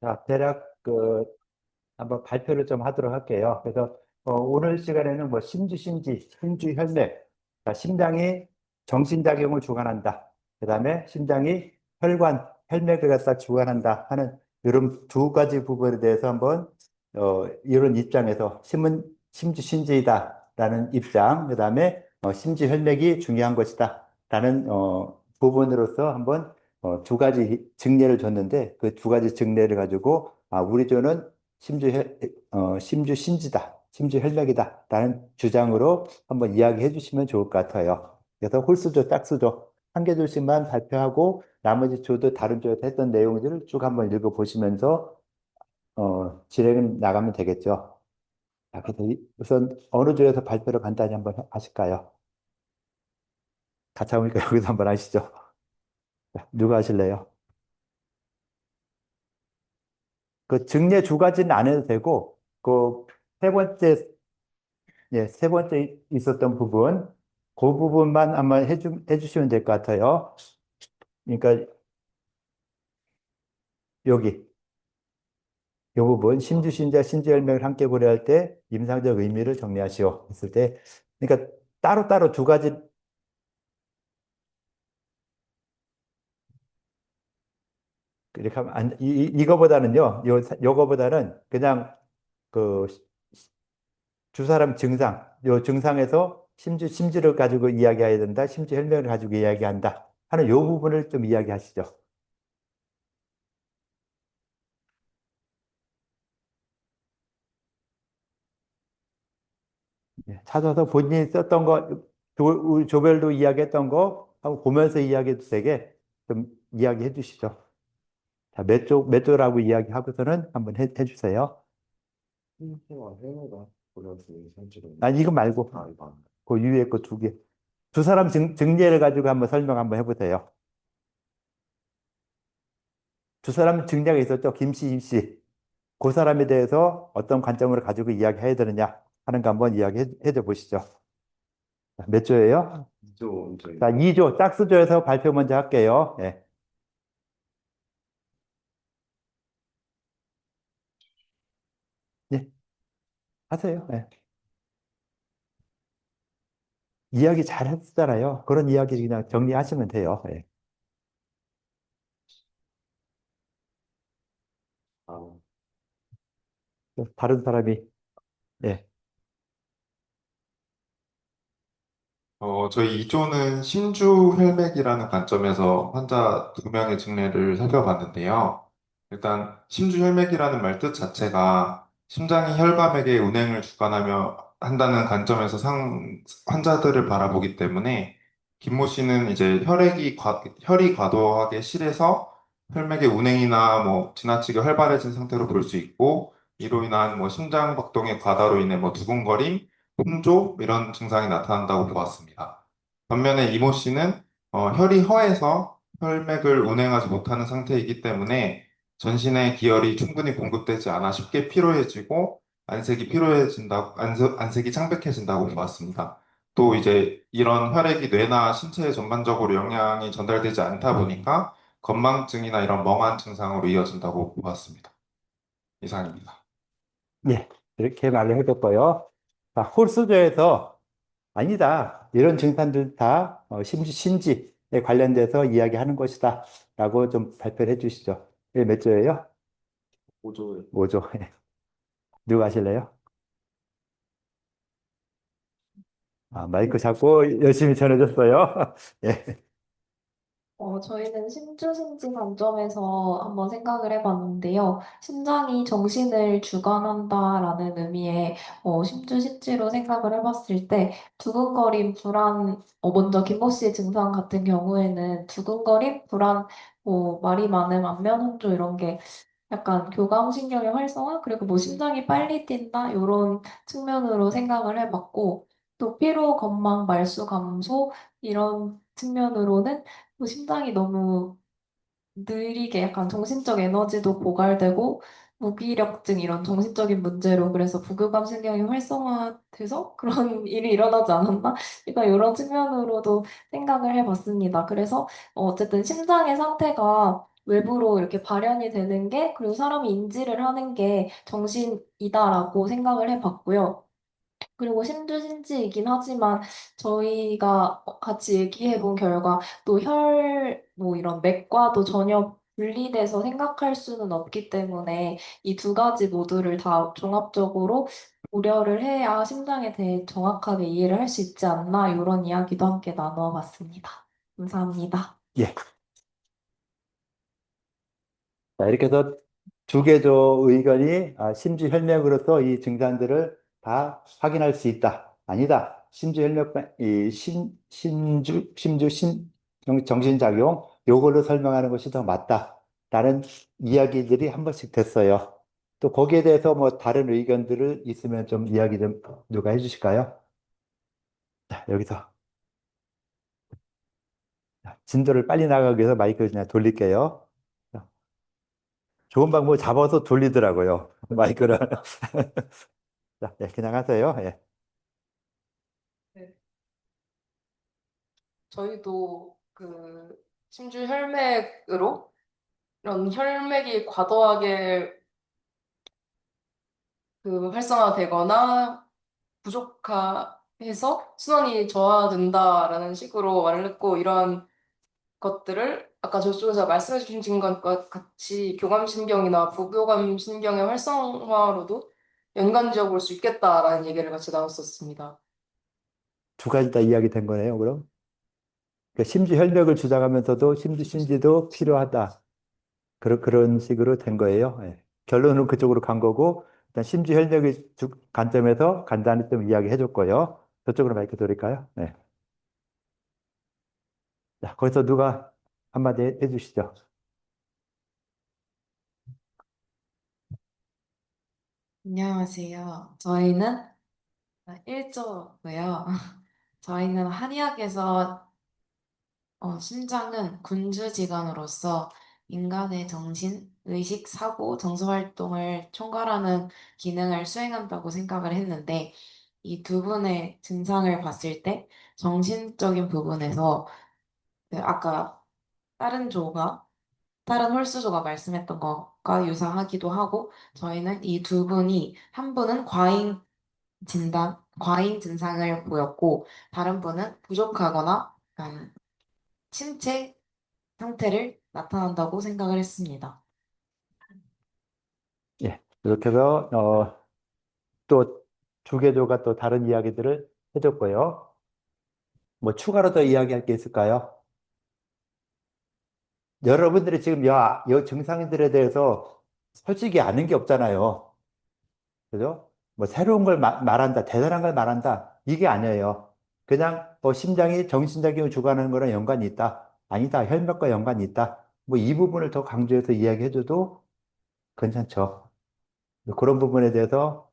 자, 대략 한번 발표를 좀 하도록 할게요. 그래서 오늘 시간에는 뭐 심주 혈맥, 자, 심장이 정신작용을 주관한다. 그다음에 심장이 혈맥을 갖다 주관한다 하는 이런 두 가지 부분에 대해서 한번 이런 입장에서 심주 신지이다라는 입장, 그다음에 심지 혈맥이 중요한 것이다라는 부분으로서 한번 두 가지 증례를 줬는데 그 두 가지 증례를 가지고 우리 조는 심주 신지다, 심주 혈맥이다 라는 주장으로 한번 이야기해 주시면 좋을 것 같아요. 그래서 홀수조, 짝수조 한 개 조씩만 발표하고 나머지 조도 다른 조에서 했던 내용들을 쭉 한번 읽어보시면서 진행을 나가면 되겠죠. 자, 그래서 우선 어느 조에서 발표를 간단히 한번 하실까요? 같이 하니까 여기서 한번 하시죠. 자, 누가 하실래요? 그 증례 두 가지는 안 해도 되고 그 세 번째 세 번째 있었던 부분 그 부분만 한번 해주시면 될 것 같아요. 그러니까 여기 이 부분 심주신자 신주열명을 함께 고려할 때 임상적 의미를 정리하시오 했을 때 그러니까 따로따로 두 가지 이렇게 하면 이거보다는요 요거보다는 그냥 그 두 사람 증상, 요 증상에서 심지를 가지고 이야기해야 된다, 심지 혈맥을 가지고 이야기한다 하는 요 부분을 좀 이야기하시죠. 찾아서 본인이 썼던 거, 우리 조별도 이야기했던 거 하고 보면서 이야기해도 되게 좀 이야기해 주시죠. 자, 몇 조라고 이야기하고서는 한번 해주세요. 힘과 해외가 고려해서 산지를 아니, 이거 말고, 이거 그 위에 거 두 개. 두 사람 증례를 가지고 한번 설명 한번 해보세요. 두 사람 증례가 있었죠. 김씨, 임씨. 그 사람에 대해서 어떤 관점을 가지고 이야기해야 되느냐 하는 거 한번 이야기해 줘 보시죠. 자, 몇 조예요? 2조 저희 자, 2조, 짝수조에서 발표 먼저 할게요. 예. 예, 하세요. 예. 이야기 잘 했잖아요. 그런 이야기 그냥 정리하시면 돼요. 예. 아, 다른 사람이, 예. 저희 2조는 심주혈맥이라는 관점에서 환자 두 명의 증례를 살펴봤는데요. 일단 심주혈맥이라는 말 뜻 자체가 심장이 혈관맥의 운행을 주관하며 한다는 관점에서 환자들을 바라보기 때문에 김모 씨는 이제 혈이 과도하게 실해서 혈맥의 운행이나 뭐 지나치게 활발해진 상태로 볼 수 있고 이로 인한 뭐 심장 박동의 과다로 인해 뭐 두근거림 홍조 이런 증상이 나타난다고 보았습니다. 반면에 이모 씨는 혈이 허해서 혈맥을 운행하지 못하는 상태이기 때문에 전신에 기혈이 충분히 공급되지 않아 쉽게 피로해지고 안색이 창백해진다고 보았습니다. 또 이제 이런 혈액이 뇌나 신체에 전반적으로 영향이 전달되지 않다 보니까 건망증이나 이런 멍한 증상으로 이어진다고 보았습니다. 이상입니다. 예. 이렇게 말을 해뒀고요. 자, 홀수조에서 아니다. 이런 증상들 다 신지에 관련돼서 이야기하는 것이다. 라고 좀 발표를 해 주시죠. 이게 몇 조예요? 5조 5조. 누구 하실래요? 마이크 잡고 열심히 전해줬어요. 예. 저희는 심주심지 관점에서 한번 생각을 해봤는데요. 심장이 정신을 주관한다라는 의미의 심주심지로 생각을 해봤을 때 두근거림, 불안, 먼저 김모 씨 증상 같은 경우에는 두근거림, 불안, 말이 많음, 안면 혼조 이런 게 약간 교감신경의 활성화 그리고 뭐 심장이 빨리 뛴다 이런 측면으로 생각을 해봤고 또 피로, 건망, 말수 감소 이런 측면으로는 또 심장이 너무 느리게 약간 정신적 에너지도 고갈되고 무기력증 이런 정신적인 문제로 그래서 부교감신경이 활성화돼서 그런 일이 일어나지 않았나? 그러니까 이런 측면으로도 생각을 해봤습니다. 그래서 어쨌든 심장의 상태가 외부로 이렇게 발현이 되는 게, 그리고 사람이 인지를 하는 게 정신이다라고 생각을 해봤고요. 그리고 신주신지이긴 하지만 저희가 같이 얘기해 본 결과 또 뭐 이런 맥과도 전혀 분리돼서 생각할 수는 없기 때문에 이 두 가지 모두를 다 종합적으로 고려를 해야 심장에 대해 정확하게 이해를 할 수 있지 않나 이런 이야기도 함께 나누어 봤습니다. 감사합니다. 예. 자, 이렇게 해서 두 개조 의견이 심주혈맥으로서 이 증상들을 다 확인할 수 있다. 아니다. 심주혈맥, 정신작용, 요걸로 설명하는 것이 더 맞다. 라는 이야기들이 한 번씩 됐어요. 또 거기에 대해서 뭐 다른 의견들을 있으면 좀 이야기 좀 누가 해주실까요? 자, 여기서. 자, 진도를 빨리 나가기 위해서 마이크를 그냥 돌릴게요. 좋은 방법 잡아서 돌리더라고요. 마이크를. 자, 예, 그냥 하세요. 예. 네. 저희도 그 심주 혈맥으로 이런 혈맥이 과도하게 활성화되거나 부족해서 순환이 저하된다라는 식으로 말을 했고, 이런 것들을 아까 저쪽에서 말씀해 주신 것과 같이 교감신경이나 부교감신경의 활성화로도 연관지어 볼 수 있겠다라는 얘기를 같이 나눴었습니다. 두 가지 다 이야기된 거네요, 그럼. 그러니까 심지 혈맥을 주장하면서도 심지 신지도 필요하다. 그런 식으로 된 거예요. 예. 결론은 그쪽으로 간 거고, 일단 심지 혈맥의 관점에서 간단히 좀 이야기해 줬고요. 저쪽으로 마이크 돌릴까요? 네. 자, 거기서 누가 한마디 해 주시죠. 안녕하세요. 저희는 1조고요. 저희는 한의학에서 심장은 군주지간으로서 인간의 정신, 의식, 사고, 정서 활동을 총괄하는 기능을 수행한다고 생각을 했는데 이 두 분의 증상을 봤을 때 정신적인 부분에서 아까 다른 조가 다른 홀수조가 말씀했던 것과 유사하기도 하고 저희는 이 두 분이 한 분은 과잉 증상을 보였고 다른 분은 부족하거나 신체 상태를 나타난다고 생각을 했습니다. 예. 이렇게 해서, 또 주계조가 또 다른 이야기들을 해줬고요. 뭐 추가로 더 이야기할 게 있을까요? 여러분들이 지금 여 증상들에 대해서 솔직히 아는 게 없잖아요. 그죠? 뭐 새로운 걸 말한다, 대단한 걸 말한다, 이게 아니에요. 그냥 심장이 정신작용을 주관하는 거랑 연관이 있다. 아니다, 혈맥과 연관이 있다. 뭐 이 부분을 더 강조해서 이야기해줘도 괜찮죠. 그런 부분에 대해서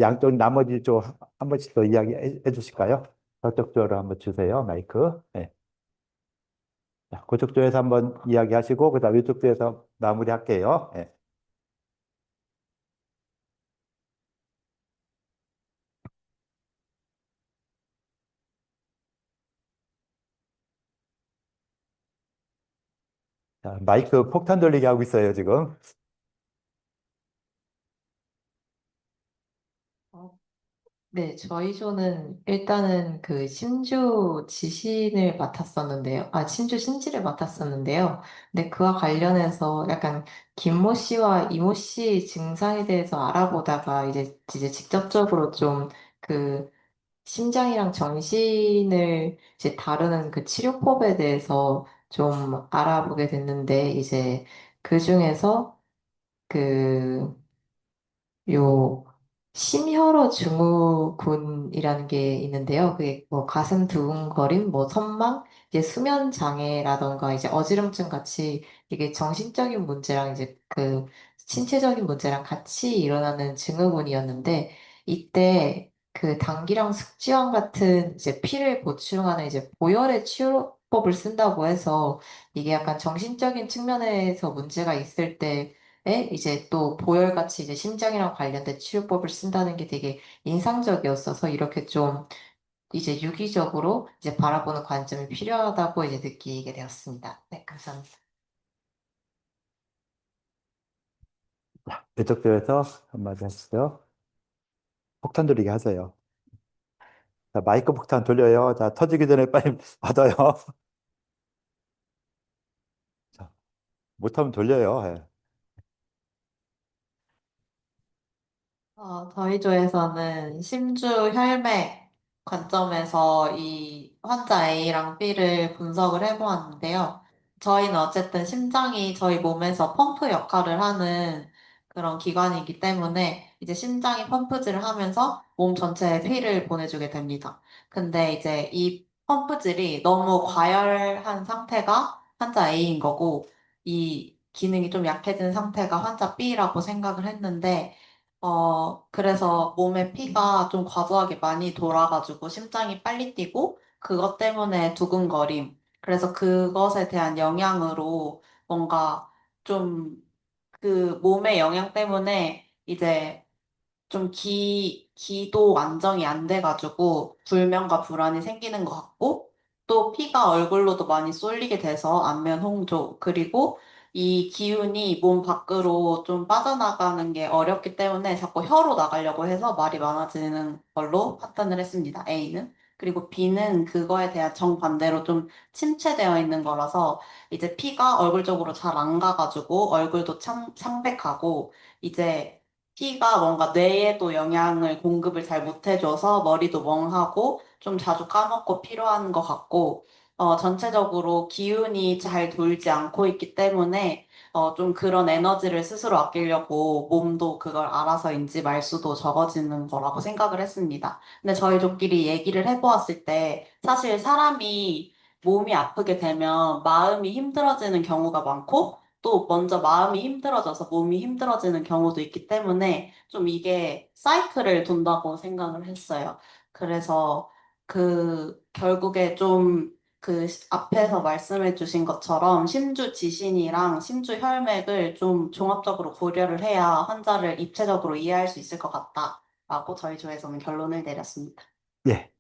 양쪽 나머지 쪽 한 번씩 더 이야기해 주실까요? 저쪽 쪽으로 한번 주세요, 마이크. 네. 자, 그쪽 쪽에서 한번 이야기하시고, 그 다음 이쪽 쪽에서 마무리할게요. 네. 자, 마이크 폭탄 돌리기 하고 있어요, 지금. 네, 저희 조는 일단은 그 신주 지신을 맡았었는데요. 신주 신지를 맡았었는데요. 근데 그와 관련해서 약간 김모 씨와 이모 씨 증상에 대해서 알아보다가 이제 직접적으로 좀 그 심장이랑 정신을 이제 다루는 그 치료법에 대해서 좀 알아보게 됐는데 이제 그 중에서 그 요 심혈어 증후군이라는 게 있는데요. 그게 뭐 가슴 두근거림, 뭐 선망, 이제 수면 장애라던가 이제 어지럼증 같이 이게 정신적인 문제랑 이제 그 신체적인 문제랑 같이 일어나는 증후군이었는데 이때 그 당기랑 숙지황 같은 이제 피를 보충하는 이제 보혈의 치료법을 쓴다고 해서 이게 약간 정신적인 측면에서 문제가 있을 때 이제 또 보혈같이 이제 심장이랑 관련된 치료법을 쓴다는 게 되게 인상적이었어서 이렇게 좀 이제 유기적으로 이제 바라보는 관점이 필요하다고 이제 느끼게 되었습니다. 네, 감사합니다. 이쪽에서 한마디 하시죠. 폭탄 돌리기 하세요. 자, 마이크 폭탄 돌려요. 자, 터지기 전에 빨리 받아요. 자, 못하면 돌려요. 예. 저희 조에서는 심주 혈맥 관점에서 이 환자 A랑 B를 분석을 해보았는데요. 저희는 어쨌든 심장이 저희 몸에서 펌프 역할을 하는 그런 기관이기 때문에 이제 심장이 펌프질을 하면서 몸 전체에 피를 보내주게 됩니다. 근데 이제 이 펌프질이 너무 과열한 상태가 환자 A인 거고 이 기능이 좀 약해진 상태가 환자 B라고 생각을 했는데 그래서 몸에 피가 좀 과도하게 많이 돌아가지고 심장이 빨리 뛰고 그것 때문에 두근거림. 그래서 그것에 대한 영향으로 뭔가 좀 그 몸의 영향 때문에 이제 좀 기도 안정이 안 돼가지고 불면과 불안이 생기는 것 같고 또 피가 얼굴로도 많이 쏠리게 돼서 안면 홍조 그리고 이 기운이 몸 밖으로 좀 빠져나가는 게 어렵기 때문에 자꾸 혀로 나가려고 해서 말이 많아지는 걸로 판단을 했습니다. A는. 그리고 B는 그거에 대한 정반대로 좀 침체되어 있는 거라서 이제 피가 얼굴 쪽으로 잘 안 가가지고 얼굴도 창백하고 이제 피가 뭔가 뇌에도 영양을 공급을 잘 못해줘서 머리도 멍하고 좀 자주 까먹고 피로한 것 같고, 전체적으로 기운이 잘 돌지 않고 있기 때문에, 좀 그런 에너지를 스스로 아끼려고 몸도 그걸 알아서인지 말수도 적어지는 거라고 생각을 했습니다. 근데 저희 조끼리 얘기를 해보았을 때, 사실 사람이 몸이 아프게 되면 마음이 힘들어지는 경우가 많고, 또 먼저 마음이 힘들어져서 몸이 힘들어지는 경우도 있기 때문에 좀 이게 사이클을 돈다고 생각을 했어요. 그래서 결국에 좀 앞에서 말씀해 주신 것처럼 심주 지신이랑 심주 혈맥을 좀 종합적으로 고려를 해야 환자를 입체적으로 이해할 수 있을 것 같다라고 저희 조에서는 결론을 내렸습니다. 예.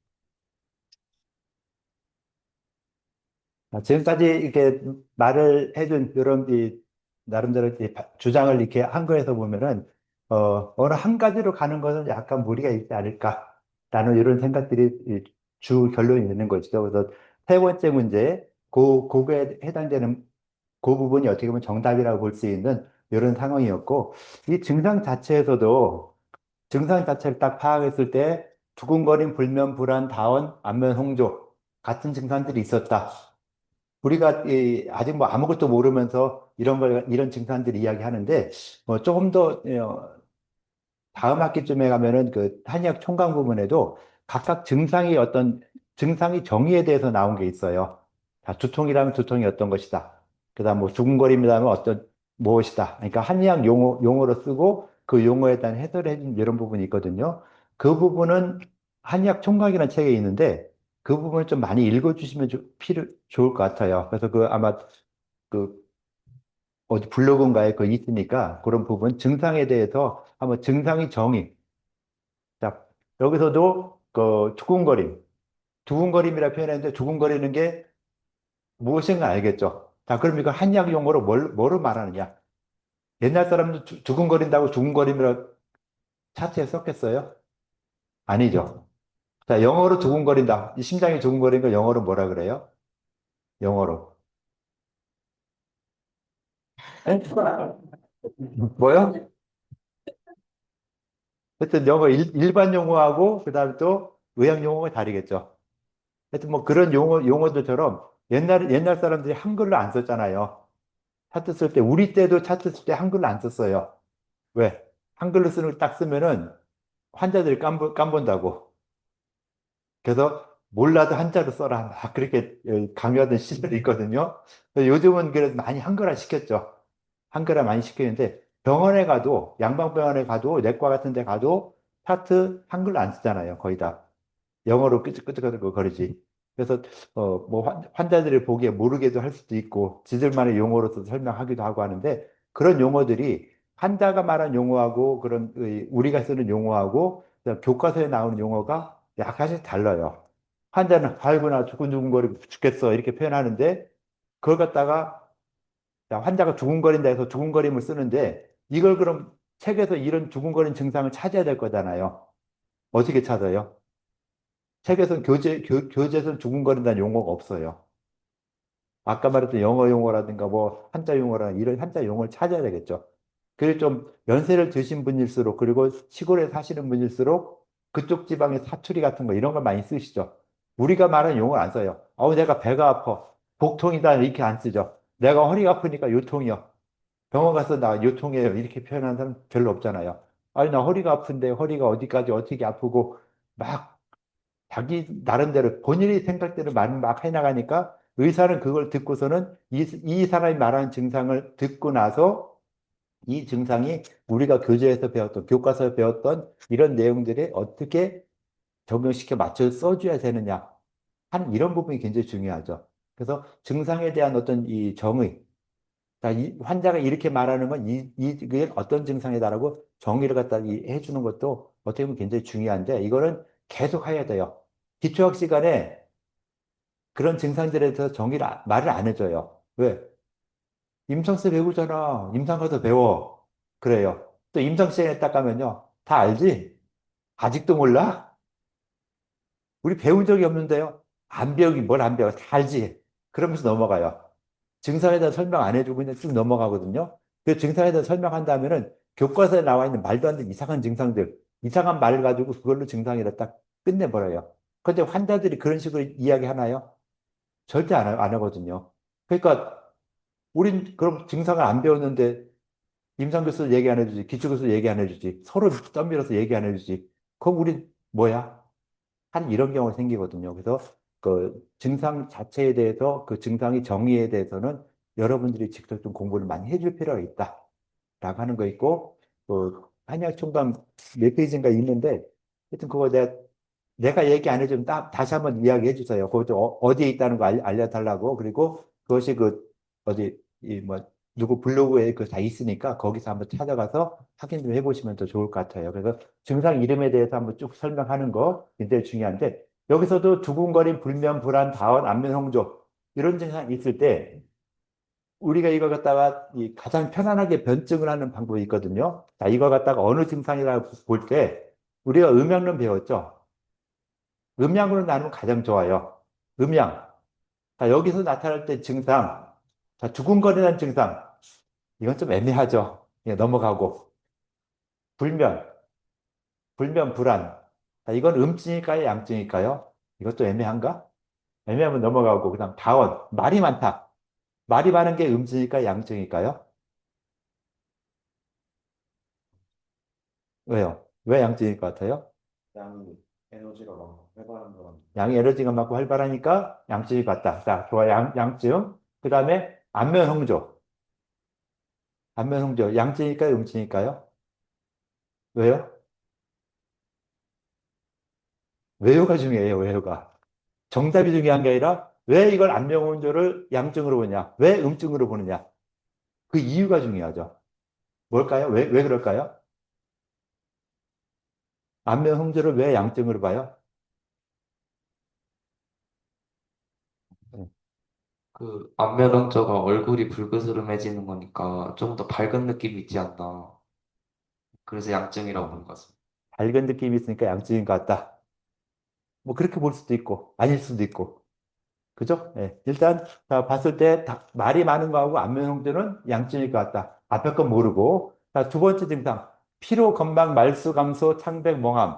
지금까지 이렇게 말을 해준 이런 나름대로 주장을 이렇게 한 거에서 보면은 어느 한 가지로 가는 것은 약간 무리가 있지 않을까라는 이런 생각들이 주 결론이 되는 것이죠. 그래서 세 번째 문제, 그거에 해당되는 그 부분이 어떻게 보면 정답이라고 볼 수 있는 이런 상황이었고, 이 증상 자체에서도 증상 자체를 딱 파악했을 때 두근거림, 불면, 불안, 다운, 안면 홍조 같은 증상들이 있었다. 우리가 아직 뭐 아무것도 모르면서 이런 증상들 이야기하는데 조금 더 다음 학기쯤에 가면은 그 한의학 총강 부분에도 각각 증상이 정의에 대해서 나온 게 있어요. 자, 두통이라면 두통이 어떤 것이다. 그다음 뭐 두근거림이라면 어떤 무엇이다. 그러니까 한의학 용어로 쓰고 그 용어에 대한 해설을 해준 이런 부분이 있거든요. 그 부분은 한의학 총각이라는 책에 있는데 그 부분을 좀 많이 읽어주시면 좋을 것 같아요. 그래서 아마 그 어디 블로그인가에 그 있으니까 그런 부분 증상에 대해서 한번 증상의 정의. 자, 여기서도 그 두근거림이라 표현했는데 두근거리는 게 무엇인가 알겠죠? 자, 그럼 이거 한의학 용어로 뭐로 말하느냐? 옛날 사람도 두근거린다고 두근거림이라 차트에 썼겠어요? 아니죠. 자, 영어로 두근거린다. 이 심장이 두근거리는 걸 영어로 뭐라 그래요? 영어로. 에? 뭐요? 하여튼 영어 일반 용어하고 그다음에 또 의학 용어가 다르겠죠. 하여튼 뭐 그런 용어들처럼 옛날 사람들이 한글로 안 썼잖아요. 차트 쓸 때, 우리 때도 차트 쓸 때 한글로 안 썼어요. 왜? 한글로 쓰는 걸 딱 쓰면은 환자들이 깜본다고. 그래서 몰라도 한자로 써라. 막 그렇게 강요하던 시절이 있거든요. 그래서 요즘은 그래도 많이 한글화 시켰죠. 한글화 많이 시키는데 병원에 가도, 양방병원에 가도, 내과 같은 데 가도 차트 한글로 안 쓰잖아요. 거의 다. 영어로 끄적끄적 거리지. 그래서 뭐 환자들이 보기에 모르게도 할 수도 있고 지들만의 용어로서 설명하기도 하고 하는데 그런 용어들이 환자가 말한 용어하고 그런 우리가 쓰는 용어하고 그다음 교과서에 나오는 용어가 약간씩 달라요. 환자는 아이고나 두근두근거리고 죽겠어 이렇게 표현하는데 그걸 갖다가 자, 환자가 두근거린다 해서 두근거림을 쓰는데 이걸 그럼 책에서 이런 두근거리는 증상을 찾아야 될 거잖아요. 어떻게 찾아요? 책에서는 교재에서는 두근거린다는 용어가 없어요. 아까 말했던 영어 용어라든가 뭐 한자 용어라든가 이런 한자 용어를 찾아야 되겠죠. 그리고 좀 연세를 드신 분일수록 그리고 시골에 사시는 분일수록 그쪽 지방의 사투리 같은 거 이런 걸 많이 쓰시죠. 우리가 말하는 용어를 안 써요. 내가 배가 아파. 복통이다 이렇게 안 쓰죠. 내가 허리가 아프니까 요통이요. 병원 가서 나 요통이에요. 이렇게 표현하는 사람 별로 없잖아요. 아니 나 허리가 아픈데 허리가 어디까지 어떻게 아프고 막 자기 나름대로 본인이 생각대로 말을 막 해나가니까 의사는 그걸 듣고서는 이 사람이 말하는 증상을 듣고 나서 이 증상이 우리가 교재에서 배웠던 교과서에서 배웠던 이런 내용들에 어떻게 적용시켜 맞춰 써줘야 되느냐 하는 이런 부분이 굉장히 중요하죠. 그래서 증상에 대한 어떤 이 정의, 자, 이 환자가 이렇게 말하는 건 이게 어떤 증상이다라고 정의를 갖다 해주는 것도 어떻게 보면 굉장히 중요한데 이거는 계속 해야 돼요. 기초학 시간에 그런 증상들에 대해서 말을 안 해줘요. 왜? 임상세 배우잖아. 임상 가서 배워. 그래요. 또 임상 시간에 딱 가면요. 다 알지? 아직도 몰라? 우리 배운 적이 없는데요. 안 배우기 뭘 안 배워. 다 알지? 그러면서 넘어가요. 증상에 대한 설명 안 해주고 그냥 쭉 넘어가거든요. 그 증상에 대한 설명한다면은 교과서에 나와 있는 말도 안 되는 이상한 증상들, 이상한 말을 가지고 그걸로 증상이라 딱 끝내버려요. 근데 환자들이 그런 식으로 이야기하나요? 절대 안 하거든요. 그러니까 우린 그럼 증상을 안 배웠는데 임상교수 얘기 안 해주지, 기초교수 얘기 안 해주지, 서로 떠밀어서 얘기 안 해주지. 그럼 우리 뭐야? 한 이런 경우가 생기거든요. 그래서 그 증상 자체에 대해서 그 증상의 정의에 대해서는 여러분들이 직접 좀 공부를 많이 해줄 필요가 있다라고 하는 거 있고 그 한약 총감 몇 페이지인가 있는데 하여튼 그거 내가 얘기 안 해주면 다시 한번 이야기해 주세요. 그것도 어디에 있다는 거 알려달라고. 그리고 그것이 그 어디 이 뭐 누구 블로그에 그 다 있으니까 거기서 한번 찾아가서 확인 좀 해보시면 더 좋을 것 같아요. 그래서 증상 이름에 대해서 한번 쭉 설명하는 거 굉장히 중요한데 여기서도 두근거림, 불면, 불안, 다운, 안면 홍조 이런 증상이 있을 때 우리가 이걸 갖다가 가장 편안하게 변증을 하는 방법이 있거든요. 자, 이걸 갖다가 어느 증상이라고 볼 때 우리가 음양론 배웠죠. 음양으로 나누면 가장 좋아요. 음양. 자, 여기서 나타날 때 증상. 자, 두근거리는 증상. 이건 좀 애매하죠. 예, 넘어가고. 불면. 불면, 불안. 자, 이건 음증일까요? 양증일까요? 이것도 애매한가? 애매하면 넘어가고. 그 다음 다원. 말이 많다. 말이 많은 게 음증일까요? 양증일까요? 왜요? 왜 양증일 것 같아요? 양이 에너지가 많고 활발한 거랑 양이 에너지가 많고 활발하니까 양증일 것 같다. 자, 좋아. 양증. 그 다음에 안면 홍조. 안면 홍조. 양증일까요? 음증일까요? 왜요? 외우가 중요해요, 외우가. 정답이 중요한 게 아니라 왜 이걸 안면홍조를 양증으로 보냐? 왜 음증으로 보느냐? 그 이유가 중요하죠. 뭘까요? 왜 그럴까요? 안면홍조를 왜 양증으로 봐요? 그 안면홍조가 얼굴이 불그스름해지는 거니까 좀 더 밝은 느낌이 있지 않나. 그래서 양증이라고 보는 것 같습니다. 밝은 느낌이 있으니까 양증인 것 같다. 뭐 그렇게 볼 수도 있고 아닐 수도 있고. 그죠? 예. 일단 자, 봤을 때 말이 많은 거하고 안면홍조는 양증일 것 같다. 앞에 건 모르고. 자, 두 번째 증상. 피로, 건망, 말수 감소, 창백, 멍함.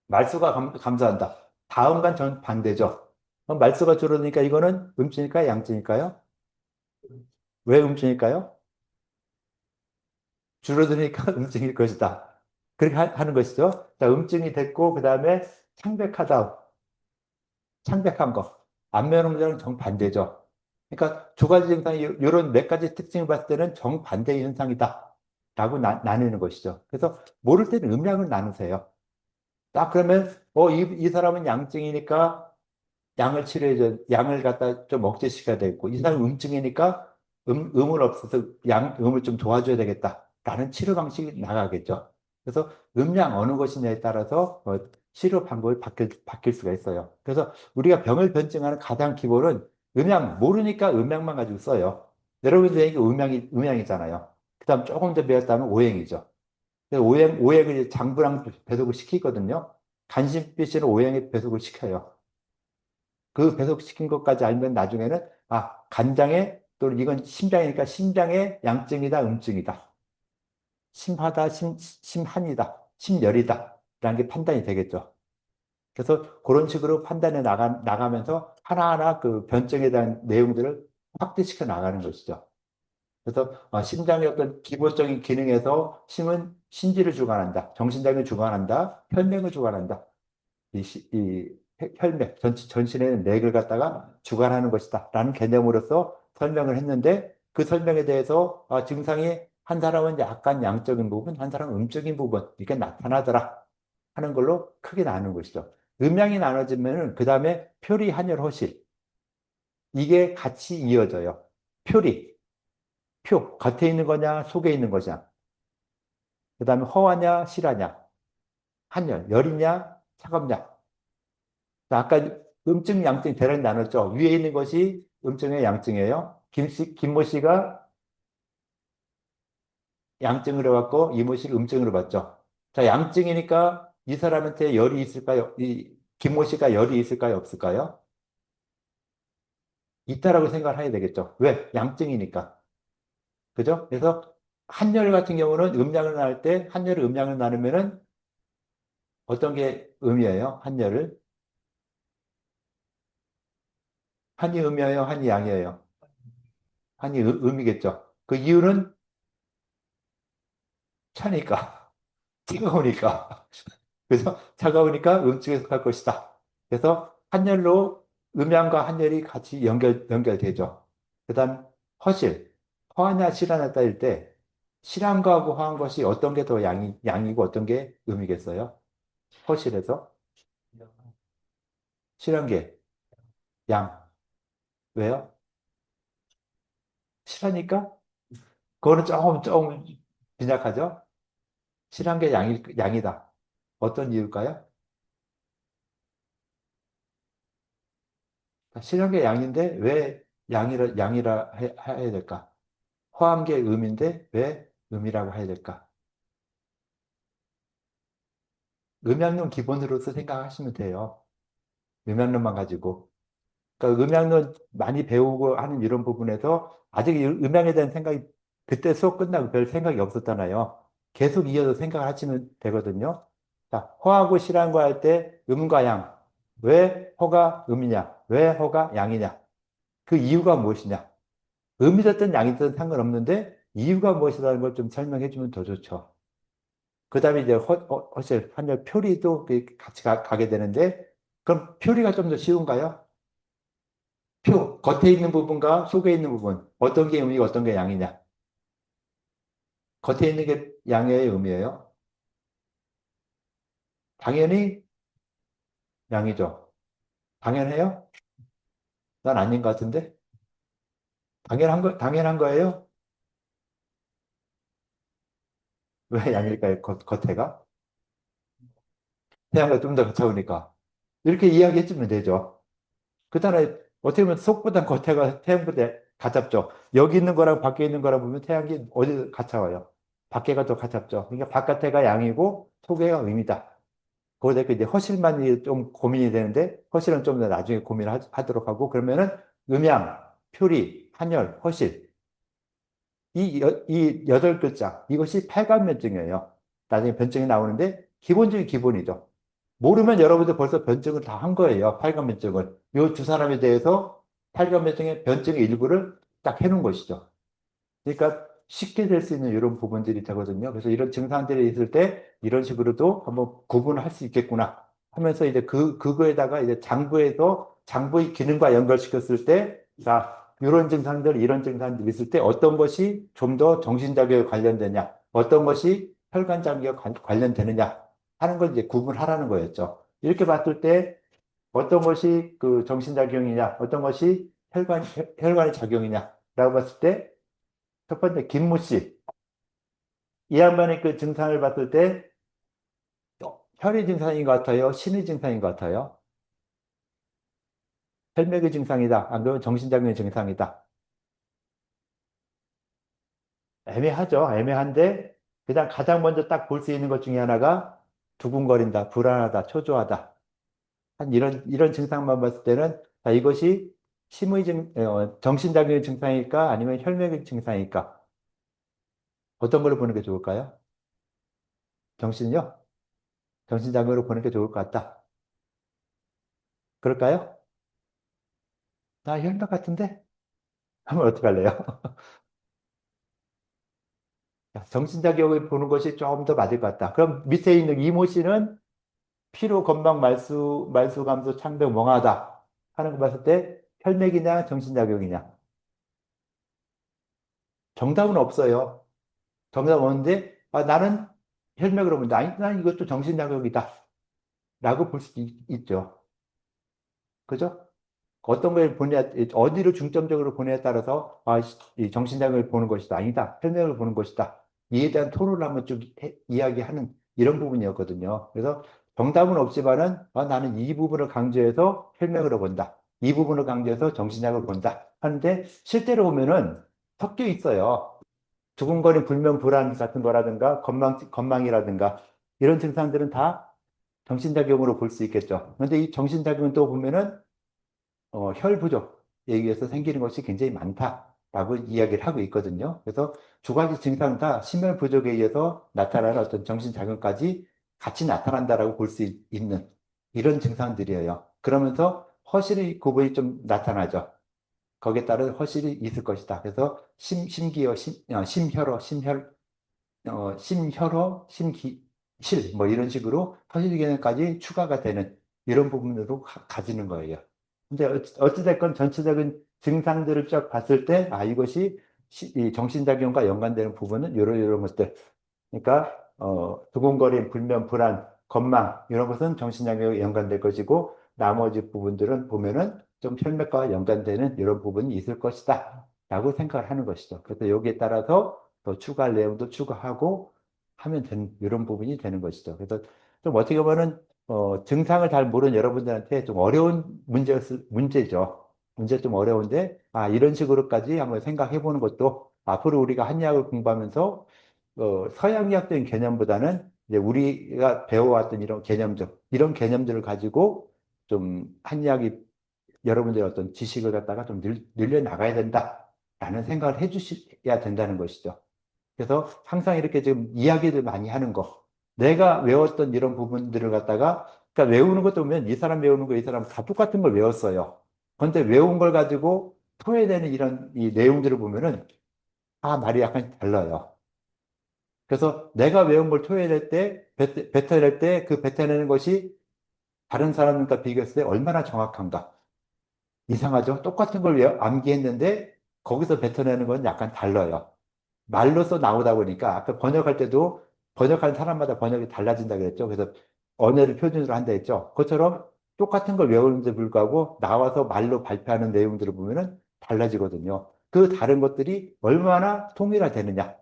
말수가 감소한다. 다음과 전 반대죠. 그럼 말수가 줄어드니까 이거는 음증일까요? 양증일까요? 왜 음증일까요? 줄어드니까 음증일 것이다. 그렇게 하는 것이죠. 자, 음증이 됐고, 그 다음에 창백하다. 창백한 거. 안면홍조랑 정반대죠. 그러니까 두 가지 증상이 이런 몇 가지 특징을 봤을 때는 정반대의 현상이다. 라고 나누는 것이죠. 그래서 모를 때는 음양을 나누세요. 딱 그러면, 이 사람은 양증이니까 양을 갖다 좀 억제시켜야 되겠고, 이 사람은 음증이니까 음을 없어서 음을 좀 도와줘야 되겠다. 라는 치료 방식이 나가겠죠. 그래서 음양 어느 것이냐에 따라서 치료 방법이 바뀔 수가 있어요. 그래서 우리가 병을 변증하는 가장 기본은 모르니까 음양만 가지고 써요. 여러분들에게 음양이잖아요. 그 그다음 조금 더 배웠다면 오행이죠. 그래서 오행을 이제 장부랑 배속을 시키거든요. 간신빛으로 오행에 배속을 시켜요. 그 배속시킨 것까지 알면 나중에는 간장에 또 이건 심장이니까 심장의 양증이다, 음증이다. 심하다, 심한이다, 심열이다. 라는 게 판단이 되겠죠. 그래서 그런 식으로 판단해 나가면서 하나하나 그 변증에 대한 내용들을 확대시켜 나가는 것이죠. 그래서 심장의 어떤 기본적인 기능에서 심은 신지를 주관한다. 정신장애를 주관한다. 혈맥을 주관한다. 이 혈맥, 전신의 맥을 갖다가 주관하는 것이다. 라는 개념으로서 설명을 했는데 그 설명에 대해서 증상이 한 사람은 약간 양적인 부분, 한 사람은 음적인 부분 이렇게 나타나더라 하는 걸로 크게 나누는 것이죠. 음양이 나눠지면은 그 다음에 표리, 한열, 허실 이게 같이 이어져요. 표리, 겉에 있는 거냐, 속에 있는 거냐. 그 다음에 허하냐, 실하냐. 한열, 열이냐, 차갑냐. 아까 음증, 양증 대략 나눴죠. 위에 있는 것이 음증의 양증이에요. 김모 씨가 양증으로 받고 이모 씨가 음증으로 받죠. 자, 양증이니까 이 사람한테 열이 있을까요? 김모 씨가 열이 있을까요? 없을까요? 있다라고 생각을 해야 되겠죠. 왜? 양증이니까. 그죠? 그래서 한열 같은 경우는 음양을 나눌 때 한열을 음양을 나누면은 어떤 게 음이에요? 한열을? 한이 음이에요? 한이 양이에요? 한이 음이겠죠. 그 이유는 차니까. 뜨거우니까. 그래서 차가우니까 음측에 속할 것이다. 그래서 한열로 음양과 한열이 같이 연결되죠. 그 다음 허실. 허하냐 실하냐 따질 때 실한 거하고 허한 것이 어떤 게 더 양이고 어떤 게 음이겠어요? 허실에서 실한 게 양. 왜요? 실하니까? 그거는 조금 빈약하죠? 실한 게 양이다. 어떤 이유일까요? 실한 게 양인데 왜 양이라 해야 될까? 허한 게 음인데 왜 음이라고 해야 될까? 음양론 기본으로서 생각하시면 돼요. 음양론만 가지고. 그러니까 음양론 많이 배우고 하는 이런 부분에서 아직 음양에 대한 생각이 그때 수업 끝나고 별 생각이 없었잖아요. 계속 이어서 생각하시면 되거든요. 자, 허하고 실한 거 할 때 음과 양. 왜 허가 음이냐? 왜 허가 양이냐? 그 이유가 무엇이냐? 음이 됐든 양이 됐든 상관없는데 이유가 무엇이라는 걸 좀 설명해 주면 더 좋죠. 그 다음에 이제 허실, 환열, 표리도 같이 가게 되는데 그럼 표리가 좀 더 쉬운가요? 겉에 있는 부분과 속에 있는 부분 어떤 게 음이고 어떤 게 양이냐? 겉에 있는 게 양이에요, 음이에요? 당연히 양이죠. 당연해요? 난 아닌 것 같은데? 당연한 거예요? 왜 양일까요, 겉에가? 태양과 좀 더 가까우니까. 이렇게 이야기해 주면 되죠. 그 다음에 어떻게 보면 속보다 겉에가 태양보다 가깝죠. 여기 있는 거랑 밖에 있는 거랑 보면 태양이 어디 가까워요? 밖에가 더 가깝죠. 그러니까 바깥에가 양이고 속에가 음이다. 거기다 이제 허실만 좀 고민이 되는데 허실은 좀 더 나중에 고민하도록 하고 그러면은 음양, 표리, 한열, 허실 이 여덟 글자 이것이 팔관변증이에요. 나중에 변증이 나오는데 기본적인 기본이죠. 모르면 여러분들 벌써 변증을 다 한 거예요. 팔관변증을. 이 두 사람에 대해서 팔관변증의 변증의 일부를 딱 해놓은 것이죠. 그러니까 쉽게 될 수 있는 이런 부분들이 되거든요. 그래서 이런 증상들이 있을 때 이런 식으로도 한번 구분할 수 있겠구나 하면서 이제 그거에다가 이제 장부의 기능과 연결시켰을 때, 자, 이런 증상들, 이런 증상들이 있을 때 어떤 것이 좀 더 정신작용에 관련되냐, 어떤 것이 혈관장애에 관련되느냐 하는 걸 이제 구분하라는 거였죠. 이렇게 봤을 때 어떤 것이 그 정신작용이냐, 어떤 것이 혈관의 작용이냐라고 봤을 때 첫 번째, 김모 씨. 이 양반의 그 증상을 봤을 때 혈의 증상인 것 같아요? 심의 증상인 것 같아요? 혈맥의 증상이다. 안 그러면 정신장애의 증상이다. 애매하죠. 애매한데 그냥 가장 먼저 딱 볼 수 있는 것 중에 하나가 두근거린다, 불안하다, 초조하다. 한 이런 증상만 봤을 때는 자, 이것이 정신장애의 증상일까 아니면 혈맥의 증상일까? 어떤 걸로 보는 게 좋을까요? 정신이요? 정신장애로 보는 게 좋을 것 같다. 그럴까요? 나 혈맥 같은데? 하면 어떡할래요? 정신작용을 보는 것이 조금 더 맞을 것 같다. 그럼 밑에 있는 이모 씨는 피로, 건망, 말수 감소, 창백, 멍하다 하는 거 봤을 때 혈맥이냐, 정신작용이냐? 정답은 없어요. 정답은 없는데, 나는 혈맥으로 본다. 아니, 난 이것도 정신작용이다. 라고 볼 수도 있죠. 그죠? 어떤 걸 보냐, 어디로 중점적으로 보냐에 따라서, 이 정신장애를 보는 것이다. 아니다. 혈맥을 보는 것이다. 이에 대한 토론을 한번 쭉 이야기하는 이런 부분이었거든요. 그래서 정답은 없지만은, 나는 이 부분을 강조해서 혈맥으로 본다. 이 부분을 강조해서 정신장애를 본다. 하는데, 실제로 보면은 섞여 있어요. 두근거림, 불면, 불안 같은 거라든가, 건망이라든가, 이런 증상들은 다 정신작용으로 볼 수 있겠죠. 그런데 이 정신작용은 또 보면은 혈 부족에 의해서 생기는 것이 굉장히 많다라고 이야기를 하고 있거든요. 그래서 두 가지 증상 다 심혈 부족에 의해서 나타나는 어떤 정신작용까지 같이 나타난다라고 볼 수 있는 이런 증상들이에요. 그러면서 허실의 구분이 좀 나타나죠. 거기에 따른 허실이 있을 것이다. 그래서 심기어, 심혈어, 심혈어, 심기실, 뭐 이런 식으로 허실 개념까지 추가가 되는 이런 부분으로 가지는 거예요. 근데 어찌됐건 전체적인 증상들을 쫙 봤을 때, 이것이 이 정신작용과 연관되는 부분은 이런 것들. 그러니까, 두근거림, 불면, 불안, 건망, 이런 것은 정신장애와 연관될 것이고, 나머지 부분들은 보면은 좀 혈맥과 연관되는 이런 부분이 있을 것이다. 라고 생각을 하는 것이죠. 그래서 여기에 따라서 더 추가할 내용도 추가하고 하면 되는, 이런 부분이 되는 것이죠. 그래서 좀 어떻게 보면은, 증상을 잘 모르는 여러분들한테 좀 어려운 문제죠. 문제 좀 어려운데, 이런 식으로까지 한번 생각해 보는 것도 앞으로 우리가 한의학을 공부하면서 서양의학적인 개념보다는 이제 우리가 배워왔던 이런 개념들을 가지고 좀 한의학이 여러분들의 어떤 지식을 갖다가 좀 늘려나가야 된다라는 생각을 해주셔야 된다는 것이죠. 그래서 항상 이렇게 지금 이야기를 많이 하는 거, 내가 외웠던 이런 부분들을 갖다가, 그러니까 외우는 것도 보면 이 사람 외우는 거, 이 사람 다 똑같은 걸 외웠어요. 그런데 외운 걸 가지고 토해내는 이런 이 내용들을 보면은 말이 약간 달라요. 그래서 내가 외운 걸 토해낼 때, 뱉어낼 때 그 뱉어내는 것이 다른 사람과 비교했을 때 얼마나 정확한가. 이상하죠? 똑같은 걸 암기했는데 거기서 뱉어내는 건 약간 달라요. 말로써 나오다 보니까 아까 번역할 때도 번역하는 사람마다 번역이 달라진다 그랬죠. 그래서 언어를 표준으로 한다 했죠. 그것처럼 똑같은 걸 외우는데 불구하고 나와서 말로 발표하는 내용들을 보면은 달라지거든요. 그 다른 것들이 얼마나 통일화되느냐.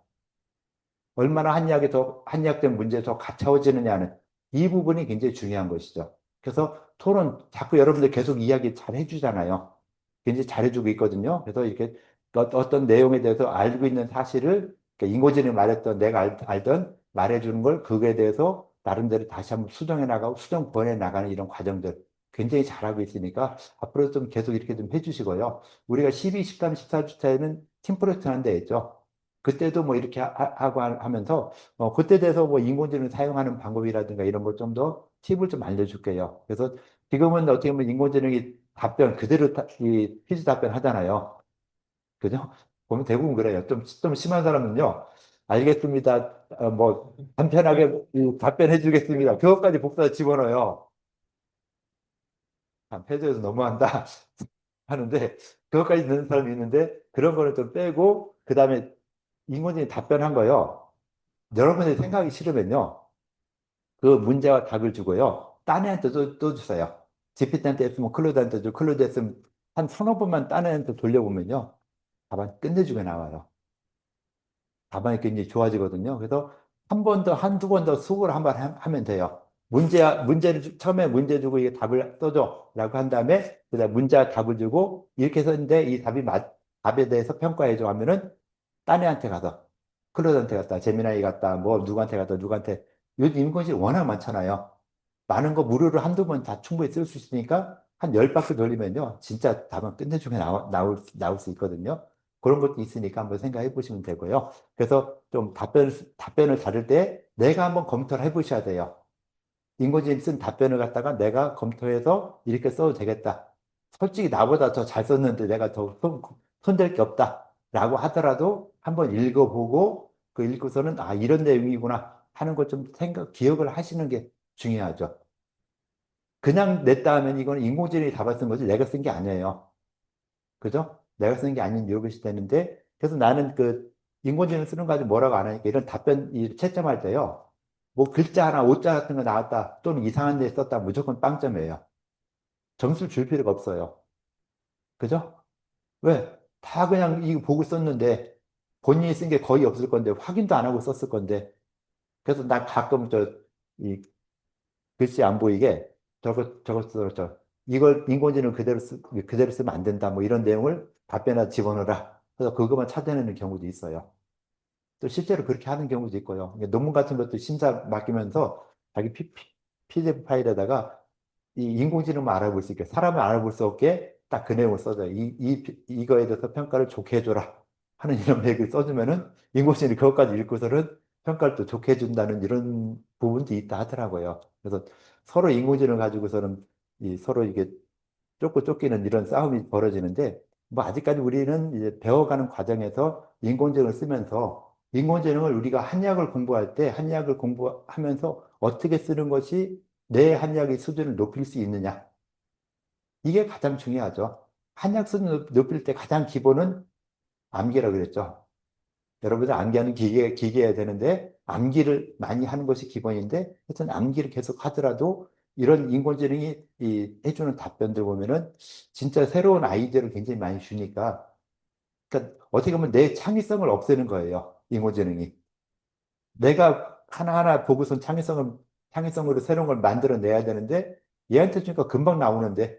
얼마나 한의학된 문제에 더 가까워지느냐는 이 부분이 굉장히 중요한 것이죠. 그래서 토론 자꾸 여러분들 계속 이야기 잘 해주잖아요. 굉장히 잘해주고 있거든요. 그래서 이렇게 어떤 내용에 대해서 알고 있는 사실을 그러니까 인고진이 말했던 내가 알던 말해주는 걸 그거에 대해서 나름대로 다시 한번 수정해 나가고 수정 번해 나가는 이런 과정들 굉장히 잘하고 있으니까 앞으로 좀 계속 이렇게 좀 해주시고요. 우리가 12, 13, 14주차에는 팀 프로젝트 하는 데 있죠. 그때도 뭐 이렇게 하고 하면서 그때 돼서 뭐 인공지능을 사용하는 방법이라든가 이런 걸 좀 더 팁을 좀 알려줄게요. 그래서 지금은 어떻게 보면 인공지능이 답변 그대로 이 퀴즈 답변 하잖아요. 그죠? 보면 대부분 그래요. 좀 심한 사람은요. 알겠습니다. 뭐 간편하게 답변해 주겠습니다. 그것까지 복사해 집어넣어요. 패드에서 너무한다 하는데 그것까지 듣는 사람이 있는데 그런 거를 좀 빼고 그 다음에 인공지능이 답변한 거요. 여러분이 생각이 싫으면요. 그 문제와 답을 주고요. 딴 애한테 또 주세요. GPT한테 했으면 클로드한테 주고 클로드 했으면 한 서너 번만 딴 애한테 돌려보면요. 답안 끝내주게 나와요. 답안이 굉장히 좋아지거든요. 그래서 한 번 더, 한두 번 더 수고를 한번 하면 돼요. 문제를 처음에 문제 주고 이게 답을 써줘. 라고 한 다음에, 그다음 문제와 답을 주고, 이렇게 썼는데 이 답에 대해서 평가해줘 하면은 딴 애한테 가서 클로드한테 갔다, 제미나이 갔다, 뭐 누구한테 갔다, 누구한테. 요즘 인공지능 워낙 많잖아요. 많은 거 무료로 한두 번 다 충분히 쓸 수 있으니까 한 10바퀴 돌리면요. 진짜 답은 끝내주게 나올 수 있거든요. 그런 것도 있으니까 한번 생각해 보시면 되고요. 그래서 좀 답변을 다룰 때 내가 한번 검토를 해 보셔야 돼요. 인공지능 쓴 답변을 갖다가 내가 검토해서 이렇게 써도 되겠다. 솔직히 나보다 더 잘 썼는데 내가 더 손댈 게 없다. 라고 하더라도 한번 읽어보고 그 읽고서는 아, 이런 내용이구나 하는 것 좀 기억을 하시는 게 중요하죠. 그냥 냈다 하면 이거는 인공지능이 답을 쓴 거지 내가 쓴 게 아니에요. 그죠? 내가 쓴 게 아닌 요것이 되는데 그래서 나는 그 인공지능 쓰는 거 가지고 뭐라고 안 하니까 이런 답변 채점할 때요. 뭐 글자 하나 오자 같은 거 나왔다 또는 이상한 데 썼다 무조건 빵점이에요. 점수 줄 필요가 없어요. 그죠? 왜? 다 그냥 이거 보고 썼는데 본인이 쓴 게 거의 없을 건데 확인도 안 하고 썼을 건데 그래서 나 가끔 이 글씨 안 보이게 이걸 인공지능 그대로 쓰면 안 된다 뭐 이런 내용을 답변에 집어넣어라. 그래서 그것만 찾아내는 경우도 있어요. 또 실제로 그렇게 하는 경우도 있고요. 이게 논문 같은 것도 심사 맡기면서 자기 PDF 파일에다가 이 인공지능만 알아볼 수 있게, 사람을 알아볼 수 없게 딱 그 내용을 써줘요. 이거에 대해서 평가를 좋게 해줘라 하는 이런 얘기를 써주면은 인공지능이 그것까지 읽고서는 평가를 또 좋게 해준다는 이런 부분도 있다 하더라고요. 그래서 서로 인공지능을 가지고서는 서로 이게 쫓고 쫓기는 이런 싸움이 벌어지는데 뭐 아직까지 우리는 이제 배워가는 과정에서 인공지능을 쓰면서 인공지능을 우리가 한약을 공부할 때 한약을 공부하면서 어떻게 쓰는 것이 내 한약의 수준을 높일 수 있느냐. 이게 가장 중요하죠. 한약 수준을 높일 때 가장 기본은 암기라고 그랬죠. 여러분들 암기하는 기계해야 되는데 암기를 많이 하는 것이 기본인데 하여튼 암기를 계속 하더라도 이런 인공지능이 해주는 답변들 보면은 진짜 새로운 아이디어를 굉장히 많이 주니까 그러니까 어떻게 보면 내 창의성을 없애는 거예요. 인공지능이. 내가 하나하나 보고선 창의성으로 새로운 걸 만들어내야 되는데 얘한테 주니까 금방 나오는데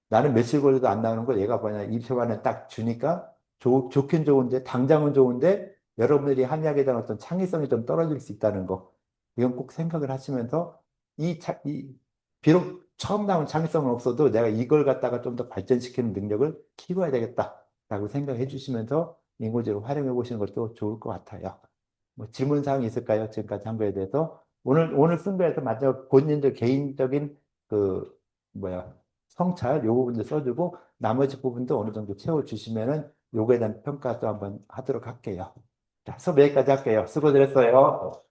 나는 며칠 걸려도 안 나오는 거 얘가 뭐냐 2초 안에 딱 주니까 좋긴 좋은데 당장은 좋은데 여러분들이 한약에 대한 어떤 창의성이 좀 떨어질 수 있다는 거 이건 꼭 생각을 하시면서 비록 처음 나온 창의성은 없어도 내가 이걸 갖다가 좀 더 발전시키는 능력을 키워야 되겠다라고 생각해 주시면서 인공지능을 활용해 보시는 것도 좋을 것 같아요. 뭐 질문 사항이 있을까요? 지금까지 한 거에 대해서 오늘 쓴 거에서 마지막 본인들 개인적인 그 뭐야 성찰 요 부분도 써주고 나머지 부분도 어느 정도 채워주시면은 요거에 대한 평가도 한번 하도록 할게요. 자, 수업 여기까지 할게요. 수고들 했어요.